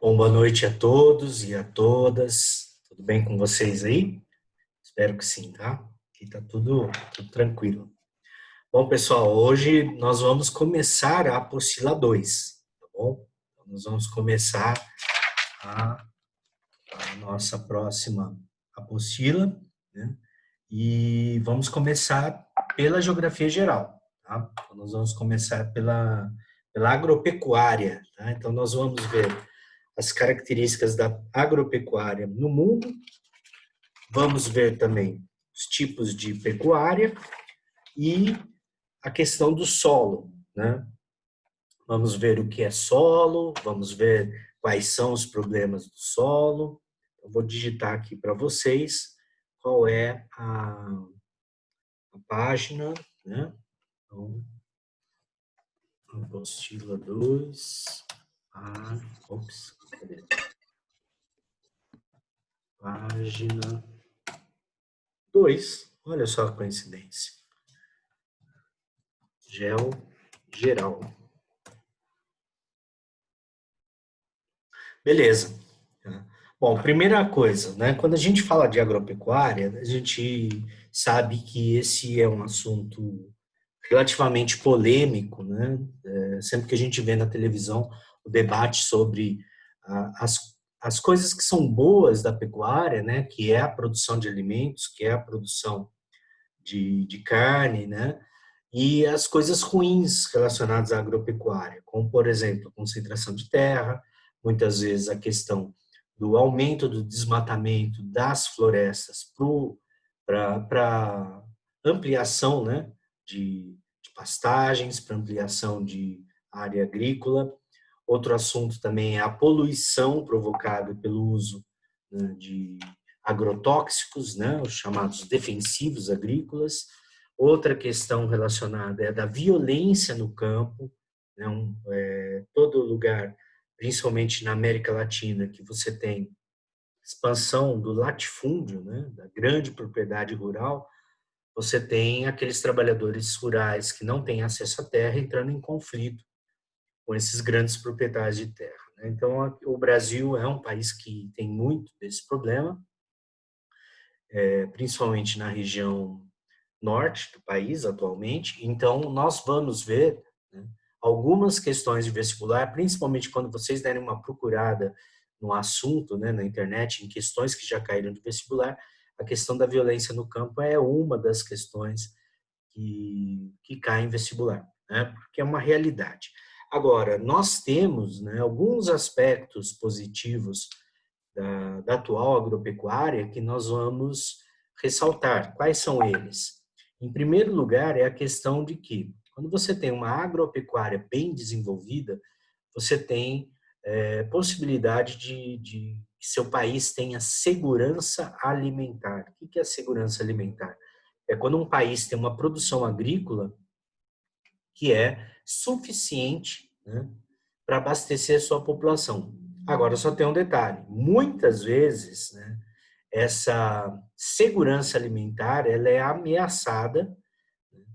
Bom, boa noite a todos e a todas. Tudo bem com vocês aí? Espero que sim, tá? Aqui tá tudo tranquilo. Bom, pessoal, hoje nós vamos começar a apostila 2, tá bom? Então, nós vamos começar a, a nossa próxima apostila, né? E vamos começar pela geografia geral, tá? Então, nós vamos começar pela agropecuária, tá? Então, nós vamos ver as características da agropecuária no mundo. Vamos ver também os tipos de pecuária e a questão do solo, né? Vamos ver o que é solo, vamos ver quais são os problemas do solo. Eu vou digitar aqui para vocês qual é a página, né? Então, apostila 2, ops, cadê? Página 2. Olha só a coincidência. Geral. Beleza. Bom, primeira coisa, né? Quando a gente fala de agropecuária, a gente sabe que esse é um assunto relativamente polêmico, né? Sempre que a gente vê na televisão o debate sobre as coisas que são boas da pecuária, né? Que é a produção de alimentos, que é a produção de carne, né? E as coisas ruins relacionadas à agropecuária, como, por exemplo, a concentração de terra, muitas vezes a questão do aumento do desmatamento das florestas para ampliação, né, de pastagens, para ampliação de área agrícola. Outro assunto também é a poluição provocada pelo uso, né, de agrotóxicos, né, os chamados defensivos agrícolas. Outra questão relacionada é a da violência no campo, né, todo lugar, principalmente na América Latina, que você tem expansão do latifúndio, né, da grande propriedade rural, você tem aqueles trabalhadores rurais que não têm acesso à terra entrando em conflito com esses grandes proprietários de terra, né? Então, o Brasil é um país que tem muito desse problema, principalmente na região norte do país atualmente. Então, nós vamos ver, né, algumas questões de vestibular, principalmente quando vocês derem uma procurada no assunto, né, na internet, em questões que já caíram de vestibular, a questão da violência no campo é uma das questões que caem em vestibular, né, porque é uma realidade. Agora, nós temos, né, alguns aspectos positivos da atual agropecuária que nós vamos ressaltar. Quais são eles? Em primeiro lugar, é a questão de que, quando você tem uma agropecuária bem desenvolvida, você tem possibilidade de que seu país tenha segurança alimentar. O que é segurança alimentar? É quando um país tem uma produção agrícola que é suficiente, né, para abastecer a sua população. Agora, só tem um detalhe: muitas vezes, né, essa segurança alimentar ela é ameaçada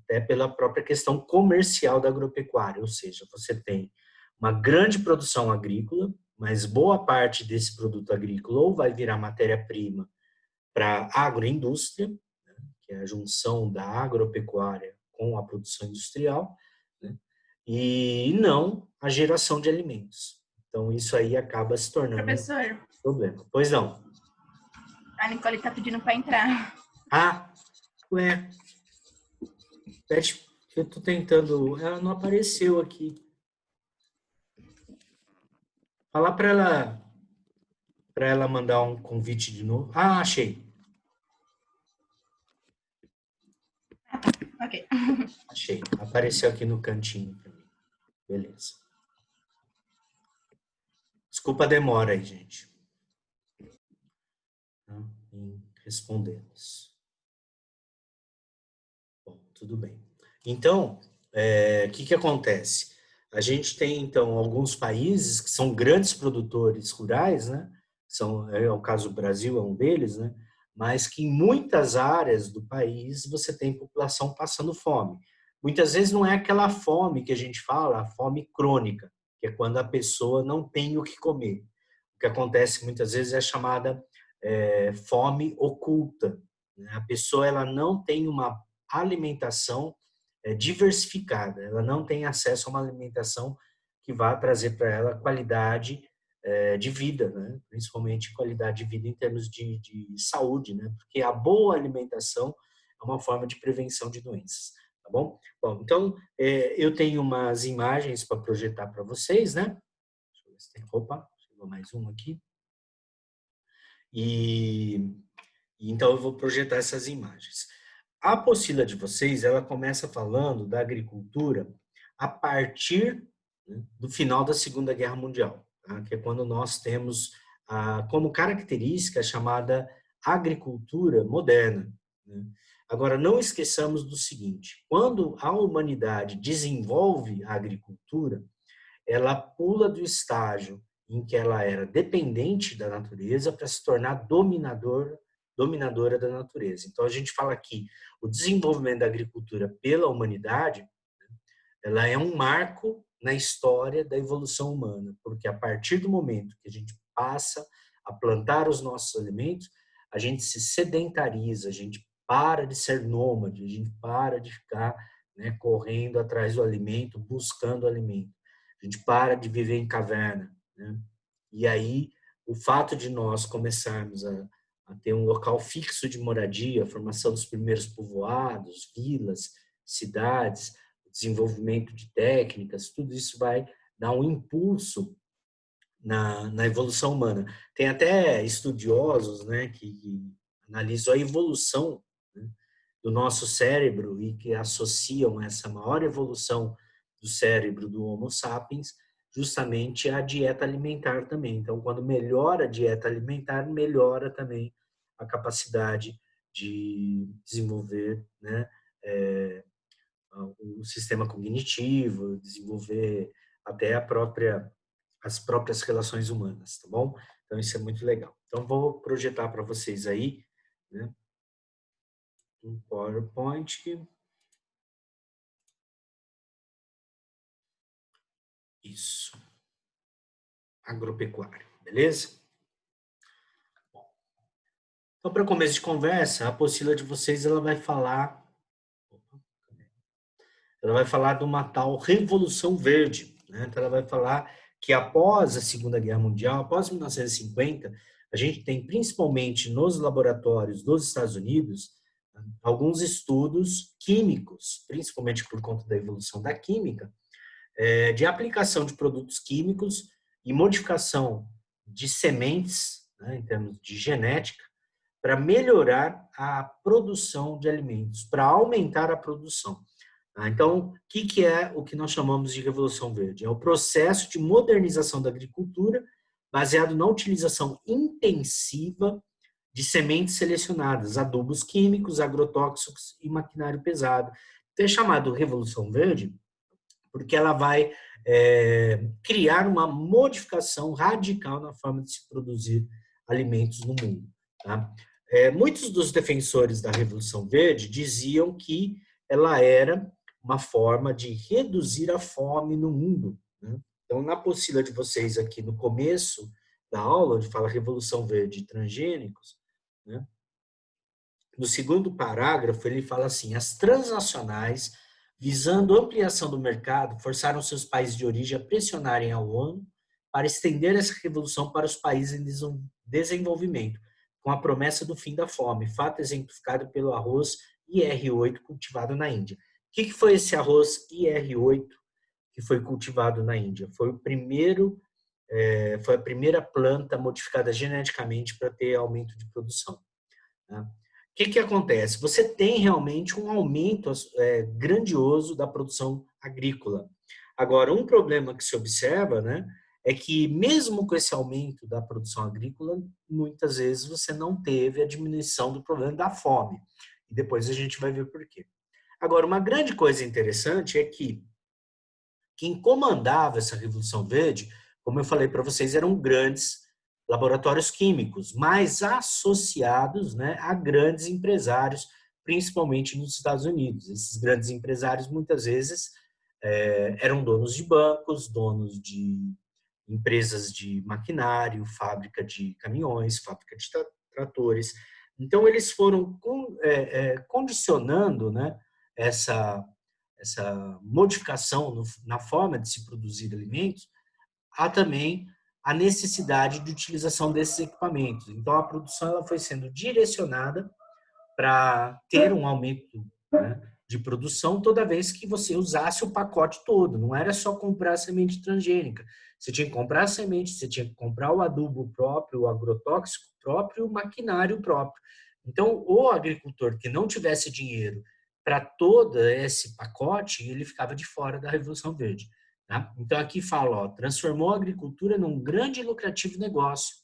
até pela própria questão comercial da agropecuária, ou seja, você tem uma grande produção agrícola, mas boa parte desse produto agrícola ou vai virar matéria-prima para a agroindústria, né, que é a junção da agropecuária com a produção industrial, né, e não a geração de alimentos. Então, isso aí acaba se tornando um Professor, problema. Pois não. a Nicole tá pedindo para entrar. Ah, ué, Beth, eu tô tentando, ela não apareceu aqui. Falar para ela mandar um convite de novo. Ah, achei. Ok. Achei. Apareceu aqui no cantinho para mim. Beleza. Desculpa a demora aí, gente. Tá? Em respondê-los. Bom, tudo bem. Então, o que acontece? A gente tem, então, alguns países que são grandes produtores rurais, né? É o caso do Brasil, é um deles, né? Mas que em muitas áreas do país você tem população passando fome. Muitas vezes não é aquela fome que a gente fala, a fome crônica, que é quando a pessoa não tem o que comer. o que acontece muitas vezes é a chamada fome oculta, né? A pessoa ela não tem uma alimentação diversificada, ela não tem acesso a uma alimentação que vá trazer para ela qualidade de vida, né? Principalmente qualidade de vida em termos de saúde, né? Porque a boa alimentação é uma forma de prevenção de doenças, tá bom? Bom, então, eu tenho umas imagens para projetar para vocês, né? Deixa eu ver se tem. Opa, chegou mais um aqui. Então, eu vou projetar essas imagens. A apostila de vocês, ela começa falando da agricultura a partir, né, do final da Segunda Guerra Mundial, tá? Que é quando nós temos como característica a chamada agricultura moderna, né? Agora, não esqueçamos do seguinte, quando a humanidade desenvolve a agricultura, ela pula do estágio em que ela era dependente da natureza para se tornar dominadora da natureza. Então, a gente fala aqui, o desenvolvimento da agricultura pela humanidade, ela é um marco na história da evolução humana, porque a partir do momento que a gente passa a plantar os nossos alimentos, a gente se sedentariza, a gente para de ser nômade, a gente para de ficar, né, correndo atrás do alimento, buscando alimento. A gente para de viver em caverna, né? E aí, o fato de nós começarmos a ter um local fixo de moradia, a formação dos primeiros povoados, vilas, cidades, o desenvolvimento de técnicas, tudo isso vai dar um impulso na evolução humana. Tem até estudiosos, né, que analisam a evolução, né, do nosso cérebro e que associam essa maior evolução do cérebro do Homo sapiens justamente à dieta alimentar também. Então, quando melhora a dieta alimentar, melhora também a capacidade de desenvolver, né, o sistema cognitivo, desenvolver até as próprias relações humanas, tá bom? Então, isso é muito legal. Então, vou projetar para vocês aí, né, um PowerPoint. Isso. Agropecuário, beleza? Então, para começo de conversa, a apostila de vocês ela vai falar de uma tal Revolução Verde, né? Então, ela vai falar que após a Segunda Guerra Mundial, após 1950, a gente tem principalmente nos laboratórios dos Estados Unidos alguns estudos químicos, principalmente por conta da evolução da química, de aplicação de produtos químicos e modificação de sementes, né, em termos de genética, para melhorar a produção de alimentos, para aumentar a produção. Então, o que é o que nós chamamos de Revolução Verde? É o processo de modernização da agricultura baseado na utilização intensiva de sementes selecionadas, adubos químicos, agrotóxicos e maquinário pesado. Então, é chamado Revolução Verde porque ela vai criar uma modificação radical na forma de se produzir alimentos no mundo. Tá? Muitos dos defensores da Revolução Verde diziam que ela era uma forma de reduzir a fome no mundo, né? Então, na apostila de vocês aqui no começo da aula, onde fala Revolução Verde e transgênicos, né? No segundo parágrafo, ele fala assim, as transnacionais, visando ampliação do mercado, forçaram seus países de origem a pressionarem a ONU para estender essa revolução para os países em desenvolvimento, com a promessa do fim da fome, fato exemplificado pelo arroz IR8 cultivado na Índia. O que foi esse arroz IR8 que foi cultivado na Índia? Foi a primeira planta modificada geneticamente para ter aumento de produção. Tá? O que acontece? Você tem realmente um aumento grandioso da produção agrícola. Agora, um problema que se observa, né, é que mesmo com esse aumento da produção agrícola, muitas vezes você não teve a diminuição do problema da fome. E depois a gente vai ver por quê. Agora, uma grande coisa interessante é que quem comandava essa Revolução Verde, como eu falei para vocês, eram grandes laboratórios químicos, mas associados, né, a grandes empresários, principalmente nos Estados Unidos. Esses grandes empresários, muitas vezes, eram donos de bancos, donos de empresas de maquinário, fábrica de caminhões, fábrica de tratores. Então, eles foram condicionando, né, essa modificação na forma de se produzir alimentos há também a necessidade de utilização desses equipamentos. Então, a produção ela foi sendo direcionada para ter um aumento, né, de produção toda vez que você usasse o pacote todo. Não era só comprar a semente transgênica. Você tinha que comprar a semente, você tinha que comprar o adubo próprio, o agrotóxico próprio, o maquinário próprio. Então, o agricultor que não tivesse dinheiro para todo esse pacote, ele ficava de fora da Revolução Verde. Tá? Então, aqui fala, ó, transformou a agricultura num grande e lucrativo negócio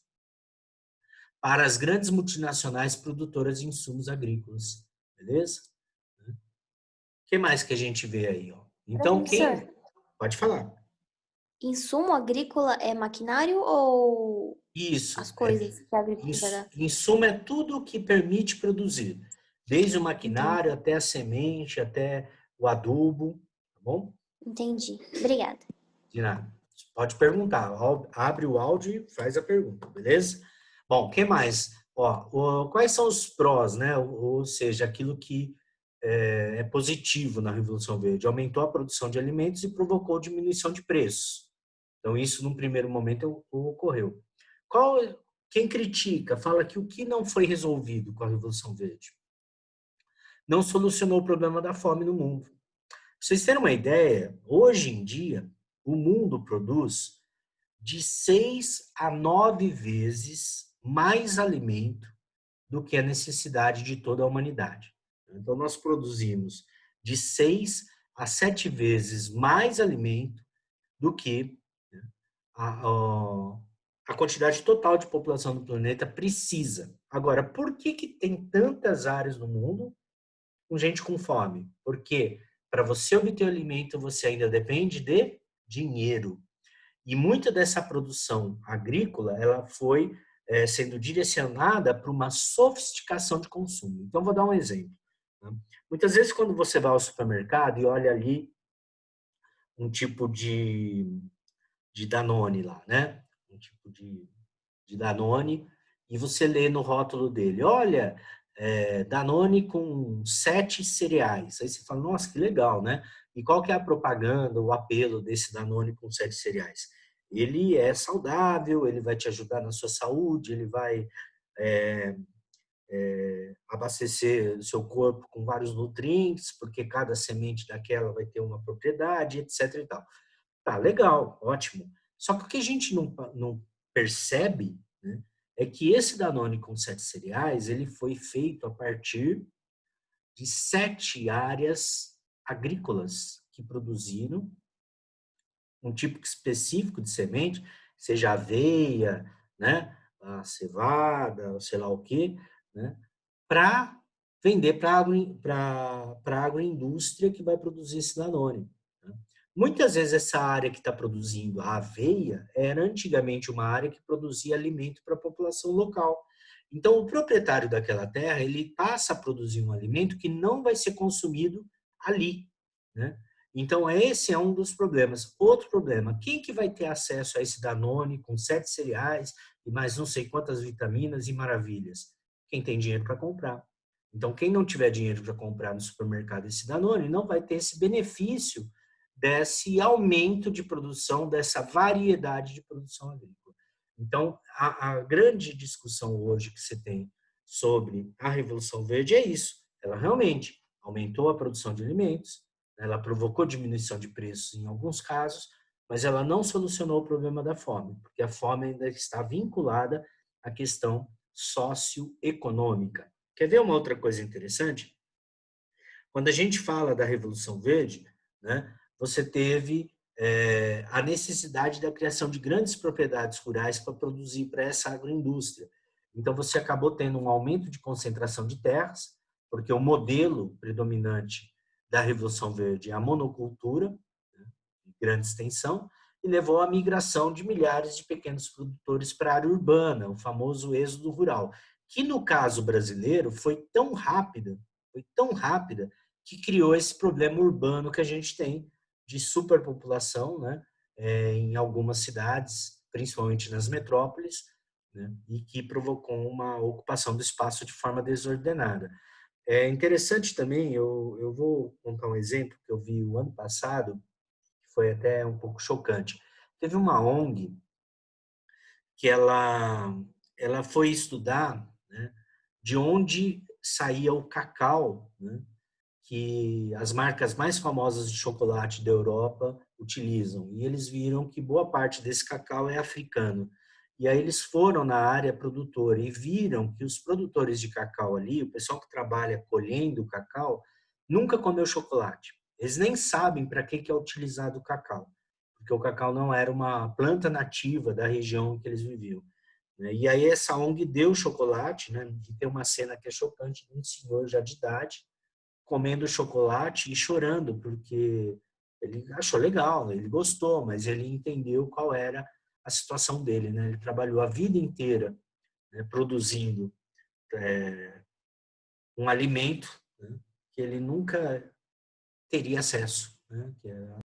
para as grandes multinacionais produtoras de insumos agrícolas. Beleza? O que mais que a gente vê aí? Ó? Então, Professor, Pode falar. insumo agrícola é maquinário ou Isso. as coisas que a agricultura dá? Insumo é tudo que permite produzir. Desde o maquinário Entendi. até a semente, até o adubo. Tá bom? Entendi. Obrigada. De nada. Pode perguntar. Abre o áudio e faz a pergunta, beleza? Bom, o que mais? Ó, quais são os prós, né? Ou seja, aquilo que é positivo na Revolução Verde? Aumentou a produção de alimentos e provocou diminuição de preços. Então, isso, num primeiro momento, ocorreu. Quem critica fala que o que não foi resolvido com a Revolução Verde? Não solucionou o problema da fome no mundo. Pra vocês terem uma ideia, hoje em dia, o mundo produz de 6 a 9 vezes mais alimento do que a necessidade de toda a humanidade. Então, nós produzimos de 6 a 7 vezes mais alimento do que a quantidade total de população do planeta precisa. Agora, por que tem tantas áreas no mundo com gente com fome? Porque para você obter alimento, você ainda depende de dinheiro. E muita dessa produção agrícola, ela foi sendo direcionada para uma sofisticação de consumo. Então, vou dar um exemplo. Né? Muitas vezes, quando você vai ao supermercado e olha ali um tipo de Danone lá, né? Um tipo de Danone, e você lê no rótulo dele, olha, Danone com 7 cereais. Aí você fala, nossa, que legal, né? E qual que é a propaganda, o apelo desse Danone com 7 cereais? Ele é saudável, ele vai te ajudar na sua saúde, ele vai abastecer o seu corpo com vários nutrientes, porque cada semente daquela vai ter uma propriedade, etc. e tal. Tá, legal, ótimo. Só que o que a gente não percebe, né, é que esse Danone com 7 cereais, ele foi feito a partir de 7 áreas agrícolas que produziram um tipo específico de semente, seja aveia, né, a cevada, sei lá o quê, né, para vender para a agroindústria que vai produzir esse Danone. Né? Muitas vezes essa área que está produzindo a aveia era antigamente uma área que produzia alimento para a população local. Então, o proprietário daquela terra, ele passa a produzir um alimento que não vai ser consumido ali, né? Então, esse é um dos problemas. Outro problema, quem que vai ter acesso a esse Danone com 7 cereais e mais não sei quantas vitaminas e maravilhas? Quem tem dinheiro para comprar. Então, quem não tiver dinheiro para comprar no supermercado esse Danone, não vai ter esse benefício desse aumento de produção, dessa variedade de produção agrícola. Então, a grande discussão hoje que você tem sobre a Revolução Verde é isso. Ela realmente aumentou a produção de alimentos, ela provocou diminuição de preços em alguns casos, mas ela não solucionou o problema da fome, porque a fome ainda está vinculada à questão socioeconômica. Quer ver uma outra coisa interessante? Quando a gente fala da Revolução Verde, né, você teve a necessidade da criação de grandes propriedades rurais para produzir para essa agroindústria. Então, você acabou tendo um aumento de concentração de terras, porque o modelo predominante da Revolução Verde é a monocultura, né, de grande extensão, e levou à migração de milhares de pequenos produtores para a área urbana, o famoso êxodo rural, que no caso brasileiro foi tão rápida, que criou esse problema urbano que a gente tem de superpopulação, né? em algumas cidades, principalmente nas metrópoles, né, e que provocou uma ocupação do espaço de forma desordenada. É interessante também, eu vou contar um exemplo que eu vi o ano passado, que foi até um pouco chocante. Teve uma ONG que ela foi estudar, né, de onde saía o cacau, né, que as marcas mais famosas de chocolate da Europa utilizam. E eles viram que boa parte desse cacau é africano. E aí eles foram na área produtora e viram que os produtores de cacau ali, o pessoal que trabalha colhendo o cacau, nunca comeu chocolate. Eles nem sabem para que é utilizado o cacau, porque o cacau não era uma planta nativa da região em que eles viviam. E aí essa ONG deu chocolate, né? E tem uma cena que é chocante de um senhor já de idade comendo chocolate e chorando, porque ele achou legal, ele gostou, mas ele entendeu qual era a situação dele, né? Ele trabalhou a vida inteira, né, produzindo um alimento, né, que ele nunca teria acesso, né? Que é